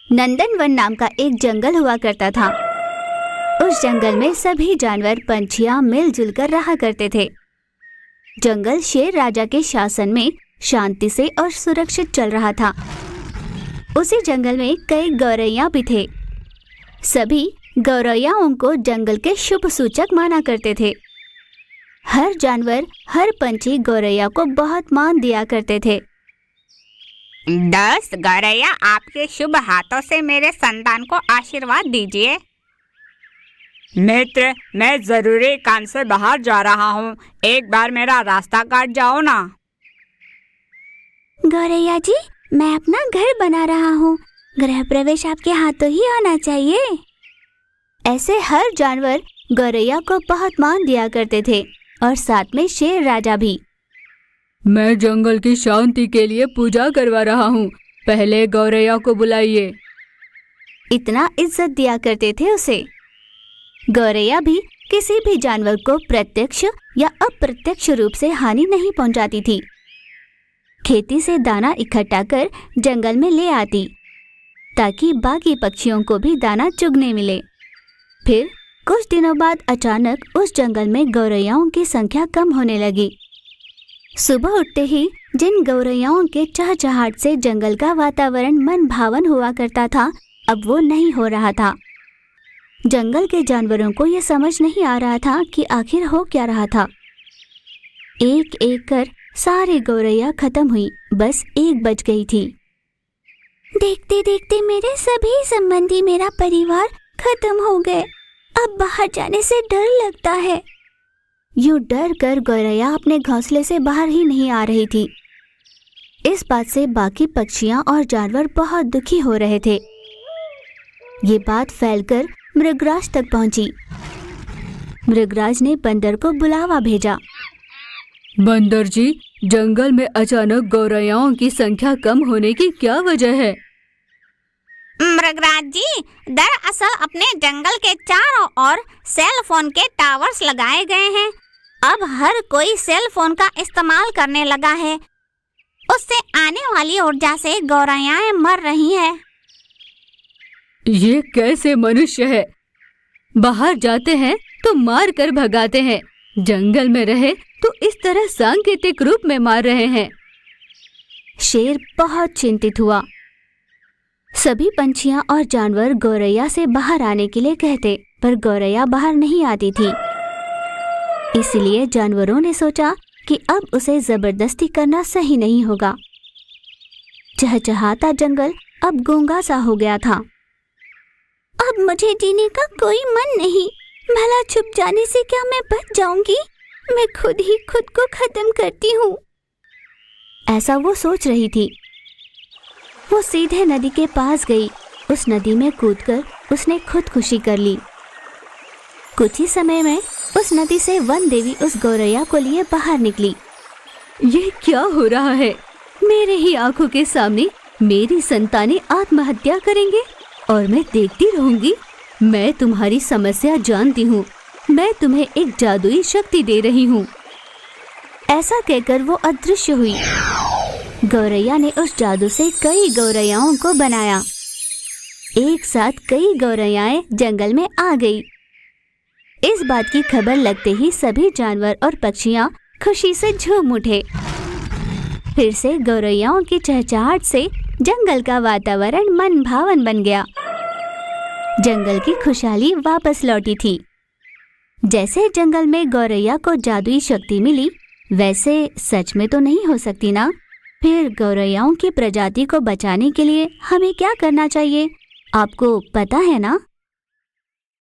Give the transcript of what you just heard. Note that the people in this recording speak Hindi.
नंदनवन नाम का एक जंगल हुआ करता था। उस जंगल में सभी जानवर पंछियां मिलजुल कर रहा करते थे। जंगल शेर राजा के शासन में शांति से और सुरक्षित चल रहा था। उसी जंगल में कई गौरैया भी थे। सभी गौरैयाओं को जंगल के शुभ सूचक माना करते थे। हर जानवर, हर पंछी गौरैया को बहुत मान दिया करते थे। 10 गौरैया, आपके शुभ हाथों से मेरे संतान को आशीर्वाद दीजिए। मित्र, मैं जरूरी काम से बाहर जा रहा हूँ, एक बार मेरा रास्ता काट जाओ ना। गौरैया जी, मैं अपना घर बना रहा हूँ, गृह प्रवेश आपके हाथों ही होना चाहिए। ऐसे हर जानवर गौरैया को बहुत मान दिया करते थे और साथ में शेर राजा भी। मैं जंगल की शांति के लिए पूजा करवा रहा हूँ, पहले गौरैया को बुलाइए। इतना इज्जत दिया करते थे उसे। गौरैया भी किसी भी जानवर को प्रत्यक्ष या अप्रत्यक्ष रूप से हानि नहीं पहुंचाती थी। खेती से दाना इकट्ठा कर जंगल में ले आती ताकि बाकी पक्षियों को भी दाना चुगने मिले। फिर कुछ दिनों बाद अचानक उस जंगल में गौरैयाओं की संख्या कम होने लगी। सुबह उठते ही जिन गौरैयाओं के चहचहाट से जंगल का वातावरण मन भावन हुआ करता था, अब वो नहीं हो रहा था। जंगल के जानवरों को यह समझ नहीं आ रहा था कि आखिर हो क्या रहा था। एक एक कर सारी गौरैया खत्म हुई, बस एक बच गई थी। देखते देखते मेरे सभी संबंधी, मेरा परिवार खत्म हो गए। अब बाहर जाने से डर लगता है। यूं डर कर गौरैया अपने घोंसले से बाहर ही नहीं आ रही थी। इस बात से बाकी पक्षियां और जानवर बहुत दुखी हो रहे थे। ये बात फैलकर मृगराज तक पहुंची। मृगराज ने बंदर को बुलावा भेजा। बंदर जी, जंगल में अचानक गौरैयाओं की संख्या कम होने की क्या वजह है? मृगराज जी, दरअसल अपने जंगल के चारों ओर सेल फोन के टावर्स लगाए गए हैं। अब हर कोई सेल फोन का इस्तेमाल करने लगा है। उससे आने वाली ऊर्जा से गौरैयाएं मर रही हैं। ये कैसे मनुष्य है? बाहर जाते हैं तो मार कर भगाते हैं, जंगल में रहे तो इस तरह सांकेतिक रूप में मार रहे हैं। शेर बहुत चिंतित हुआ। सभी पंछियां और जानवर गौरैया से बाहर आने के लिए कहते, पर गौरैया बाहर नहीं आती थी। इसलिए जानवरों ने सोचा कि अब उसे जबरदस्ती करना सही नहीं होगा। चहचहाता जंगल अब गूंगा सा हो गया था। अब मुझे जीने का कोई मन नहीं। भला छुप जाने से क्या मैं बच जाऊंगी? मैं खुद ही खुद को खत्म करती हूँ। ऐसा वो सोच रही थी। वो सीधे नदी के पास गई। उस नदी में कूदकर उसने खुदकुशी कर ली। कुछ ही समय में उस नदी से वन देवी उस गौरैया को लिए बाहर निकली। ये क्या हो रहा है? मेरे ही आंखों के सामने मेरी संतानें आत्महत्या करेंगे और मैं देखती रहूंगी? मैं तुम्हारी समस्या जानती हूँ। मैं तुम्हें एक जादुई शक्ति दे रही हूँ। ऐसा कहकर वो अदृश्य हुई। गौरैया ने उस जादू से कई गौरैयाओं को बनाया। एक साथ कई गौरैयाएं जंगल में आ गई। इस बात की खबर लगते ही सभी जानवर और पक्षियां खुशी से झूम उठे। फिर से गौरैयाओं की चहचहाट से जंगल का वातावरण मन भावन बन गया। जंगल की खुशहाली वापस लौटी थी। जैसे जंगल में गौरैया को जादुई शक्ति मिली, वैसे सच में तो नहीं हो सकती ना। फिर गौरैयाओं की प्रजाति को बचाने के लिए हमें क्या करना चाहिए, आपको पता है ना?